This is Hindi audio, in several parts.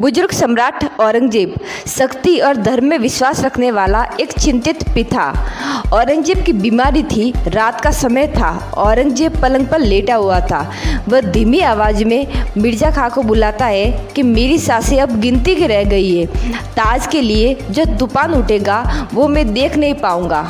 बुजुर्ग सम्राट औरंगजेब शक्ति और धर्म में विश्वास रखने वाला एक चिंतित पिता। औरंगजेब की बीमारी थी, रात का समय था। औरंगजेब पलंग पर लेटा हुआ था। वह धीमी आवाज़ में मिर्जा खां को बुलाता है कि मेरी सांसें अब गिनती की रह गई है। ताज के लिए जो तूफान उठेगा वो मैं देख नहीं पाऊंगा।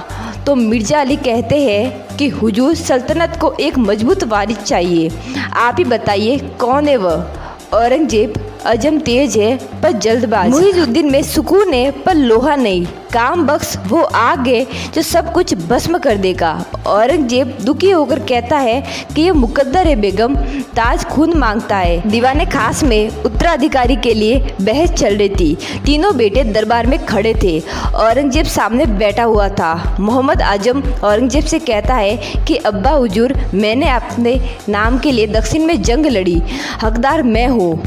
तो मिर्जा अली कहते हैं कि हुजूर, सल्तनत को एक मजबूत वारिस चाहिए। आप ही बताइए कौन है वह? औरंगजेब अजम तेज है पर जल्दबाज। मुइजुद्दीन में सुकून है पर लोहा नहीं। काम बख्श वो आग है जो सब कुछ भस्म कर देगा। औरंगजेब दुखी होकर कहता है कि यह मुकद्दर है बेगम, ताज खून मांगता है। दीवाने खास में उत्तराधिकारी के लिए बहस चल रही थी। तीनों बेटे दरबार में खड़े थे। औरंगजेब सामने बैठा हुआ था। मोहम्मद आजम औरंगजेब से कहता है कि अब्बा हुजूर, मैंने अपने नाम के लिए दक्षिण में जंग लड़ी, हकदार मैं हूँ।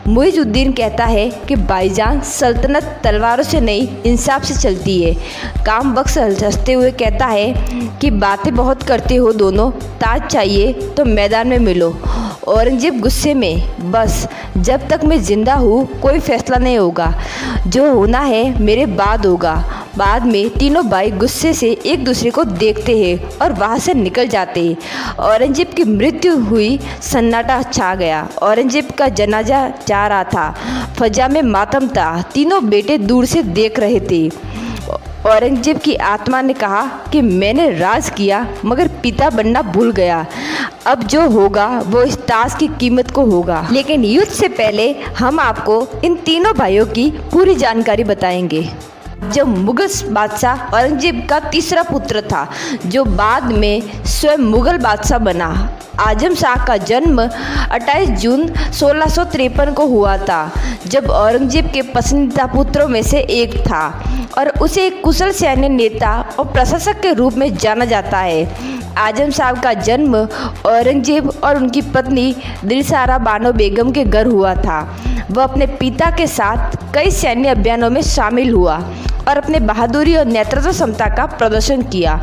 मुइजुद्दीन कहता है कि भाईजान, सल्तनत तलवारों से नहीं इंसाफ से चलती है। काम बख्श हंसते हुए कहता है कि बातें बहुत करते हो दोनों, ताज चाहिए तो मैदान में मिलो। औरंगजेब गुस्से में, बस जब तक मैं जिंदा हूँ कोई फैसला नहीं होगा, जो होना है मेरे बाद होगा। बाद में तीनों भाई गुस्से से एक दूसरे को देखते हैं और वहाँ से निकल जाते हैं। औरंगजेब की मृत्यु हुई, सन्नाटा छा गया। औरंगजेब का जनाजा जा रहा था। फजा में मातम था। तीनों बेटे दूर से देख रहे थे। औरंगजेब की आत्मा ने कहा कि मैंने राज किया मगर पिता बनना भूल गया। अब जो होगा वो इस ताज की कीमत को होगा। लेकिन युद्ध से पहले हम आपको इन तीनों भाइयों की पूरी जानकारी बताएंगे। जब मुगल बादशाह औरंगजेब का तीसरा पुत्र था, जो बाद में स्वयं मुगल बादशाह बना। आजम शाह का जन्म 28 जून 1653 को हुआ था, जब औरंगजेब के पसंदीदा पुत्रों में से एक था और उसे एक कुशल सैन्य नेता और प्रशासक के रूप में जाना जाता है। आजम शाह का जन्म औरंगजेब और उनकी पत्नी दिलसारा बानो बेगम के घर हुआ था। वह अपने पिता के साथ कई सैन्य अभियानों में शामिल हुआ और अपने बहादुरी और नेतृत्व क्षमता का प्रदर्शन किया।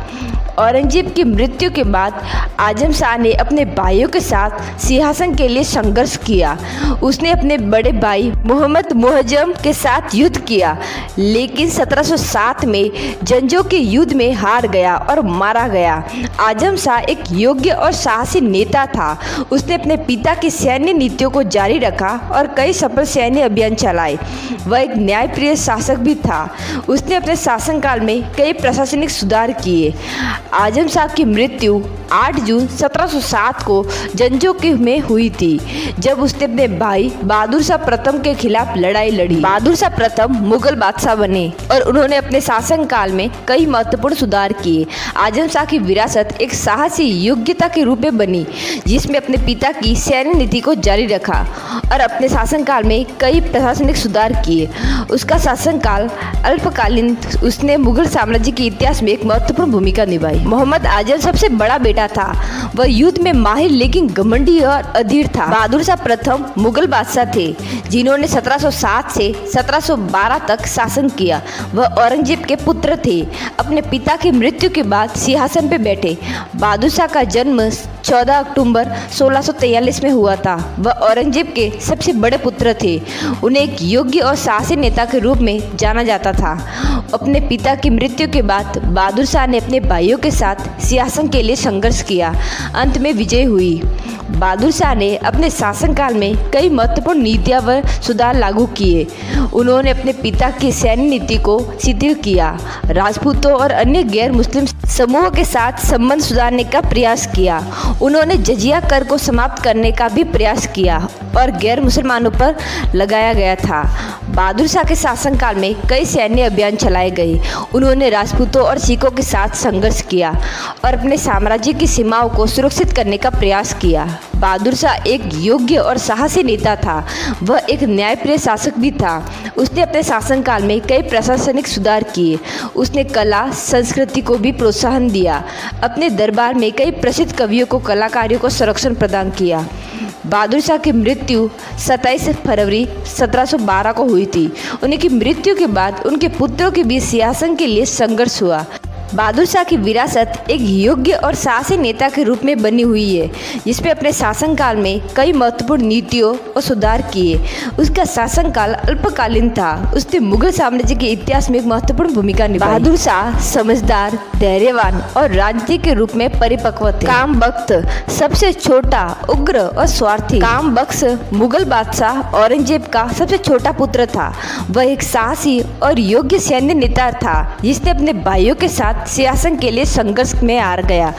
औरंगजेब की मृत्यु के बाद आजम शाह ने अपने भाइयों के साथ सिंहासन के लिए संघर्ष किया। उसने अपने बड़े भाई मोहम्मद मुअज्जम के साथ युद्ध किया, लेकिन 1707 में जंजों के युद्ध में हार गया और मारा गया। आजम शाह एक योग्य और साहसी नेता था। उसने अपने पिता की सैन्य नीतियों को जारी रखा और कई सफल सैन्य अभियान चलाए। वह एक न्यायप्रिय शासक भी था। उसने अपने शासनकाल में कई प्रशासनिक सुधार किए। आजम शाह की मृत्यु 8 जून 1707 को जंजों में हुई थी, जब उसने अपने भाई बहादुर शाह प्रथम के खिलाफ लड़ाई लड़ी। बहादुर शाह प्रथम मुगल बादशाह बने और उन्होंने अपने शासनकाल में कई महत्वपूर्ण सुधार किए। आजम शाह की विरासत एक साहसी योग्यता के रूप में बनी, जिसमें अपने पिता की सैन्य नीति को जारी रखा और अपने शासनकाल में कई प्रशासनिक सुधार किए। उसका शासनकाल अल्पकालीन, उसने मुगल साम्राज्य के इतिहास में एक महत्वपूर्ण भूमिका निभाई। मोहम्मद आजम सबसे बड़ा बेटा था। वह युद्ध में माहिर लेकिन घमंडी और अधीर था। बहादुर शाह प्रथम मुगल बादशाह थे, जिन्होंने 1707 से 1712 तक शासन किया। वह औरंगजेब के पुत्र थे। अपने पिता की मृत्यु के बाद सिंहासन पर बैठे। बहादुर शाह का जन्म 14 अक्टूबर 1643 में हुआ था। वह औरंगजेब के सबसे बड़े पुत्र थे। उन्हें एक योग्य और साहसी नेता के रूप में जाना जाता था। अपने पिता की मृत्यु के बाद बहादुर शाह ने अपने भाइयों के साथ सिंहासन के लिए संघर्ष किया। अंत में विजय हुई। बहादुर शाह ने अपने शासनकाल में कई महत्वपूर्ण नीतियां व सुधार लागू किए। उन्होंने अपने पिता की सैन्य नीति को शिथिल किया, राजपूतों और अन्य गैर मुस्लिम समूहों के साथ संबंध सुधारने का प्रयास किया। उन्होंने जजिया कर को समाप्त करने का भी प्रयास किया और गैर मुसलमानों पर लगाया गया था। बहादुर शाह के शासनकाल में कई सैन्य अभियान चलाए गए। उन्होंने राजपूतों और सिखों के साथ संघर्ष किया और अपने साम्राज्य की सीमाओं को सुरक्षित करने का प्रयास किया। बहादुर शाह एक योग्य और साहसी नेता था। वह एक न्यायप्रिय शासक भी था। उसने अपने शासनकाल में कई प्रशासनिक सुधार किए। उसने कला संस्कृति को भी प्रोत्साहन दिया। अपने दरबार में कई प्रसिद्ध कवियों को, कलाकारों को संरक्षण प्रदान किया। बहादुर शाह की मृत्यु 27 फरवरी 1712 को हुई थी। उनकी मृत्यु के बाद उनके पुत्रों के बीच सिंहासन के लिए संघर्ष हुआ। बहादुर शाह की विरासत एक योग्य और साहसी नेता के रूप में बनी हुई है, जिसने अपने शासनकाल में कई महत्वपूर्ण नीतियों और सुधार किए। उसका शासनकाल अल्पकालीन था। उसने मुगल साम्राज्य के इतिहास में एक महत्वपूर्ण भूमिका निभाई। बहादुर शाह समझदार, धैर्यवान और राजनीति के रूप में परिपक्व थे। कामबख्त सबसे छोटा, उग्र और स्वार्थी। कामबख्त मुगल बादशाह औरंगजेब का सबसे छोटा पुत्र था। वह एक साहसी और योग्य सैन्य नेता था, जिसने अपने भाइयों के साथ सिंहासन के लिए संघर्ष में हार गया।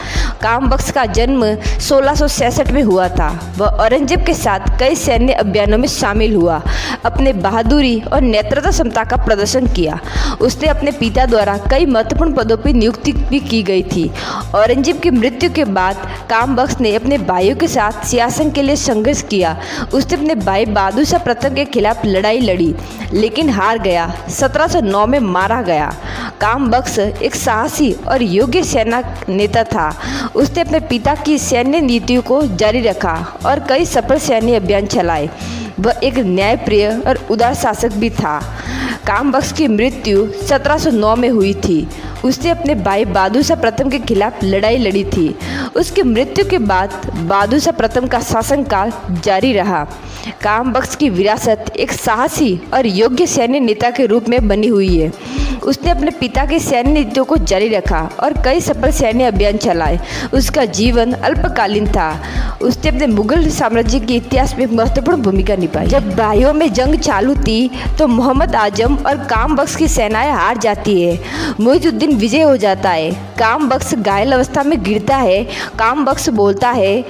कामबख्त का जन्म 1666 में हुआ था। वह औरंगजेब के साथ कई सैन्य अभियानों में शामिल हुआ, अपने बहादुरी और नेतृत्व क्षमता का प्रदर्शन किया। उसने अपने पिता द्वारा कई महत्वपूर्ण पदों पर नियुक्ति भी की गई थी। औरंगजेब की मृत्यु के बाद कामबख्त ने अपने भाइयों के साथ सिंहासन के लिए संघर्ष किया। उसने अपने भाई बहादुर शाह प्रथम के खिलाफ लड़ाई लड़ी, लेकिन हार गया। 1709 में मारा गया। कामबख्त एक साहसी और योग्य सेना नेता था। उसने अपने पिता की सैन्य नीतियों को जारी रखा और कई सफल सैन्य अभियान चलाए। वह एक न्यायप्रिय और उदार शासक भी था। कामबख्त की मृत्यु 1709 में हुई थी। उसने अपने भाई बहादुर शाह प्रथम के खिलाफ लड़ाई लड़ी थी। उसकी मृत्यु के बाद बहादुर शाह प्रथम का शासनकाल जारी रहा। कामबख्त की विरासत एक साहसी और योग्य सैन्य नेता के रूप में बनी हुई है। उसने अपने पिता की सैन्य नीतियों को जारी रखा और कई सफल सैन्य अभियान चलाए। उसका जीवन अल्पकालीन था। उसने अपने मुगल साम्राज्य के इतिहास में एक महत्वपूर्ण भूमिका निभाई। जब भाइयों में जंग चालू थी तो मोहम्मद आजम और कामबख्त की सेनाएं हार जाती है। मुइजुद्दीन विजय हो जाता है। कामबख्त घायल अवस्था में गिरता है। कामबख्त बोलता है,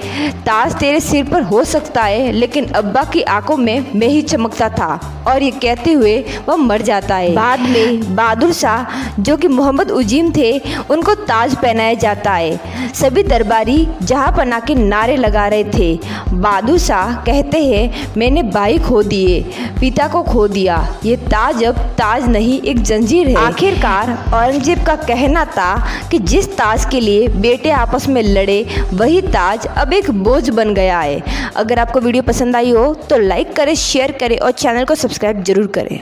ताज तेरे सिर पर हो सकता है, लेकिन अब्बा की आंखों में मैं ही चमकता था। और ये कहते हुए वह मर जाता है। बाद में बहादुर शाह, जो कि मोहम्मद उजीम थे, उनको ताज पहनाया जाता है। सभी दरबारी जहांपना के नारे लगा रहे थे। बहादुर शाह कहते हैं, मैंने भाई खो दिए, पिता को खो दिया। ये ताज अब ताज नहीं, एक जंजीर है। आखिरकार औरंगजेब का कहना था कि जिस ताज के लिए बेटे आपस में लड़े, वही ताज अब एक बोझ बन गया है। अगर आपको वीडियो पसंद आई हो तो लाइक करें, शेयर करें और चैनल को सब्सक्राइब जरूर करें।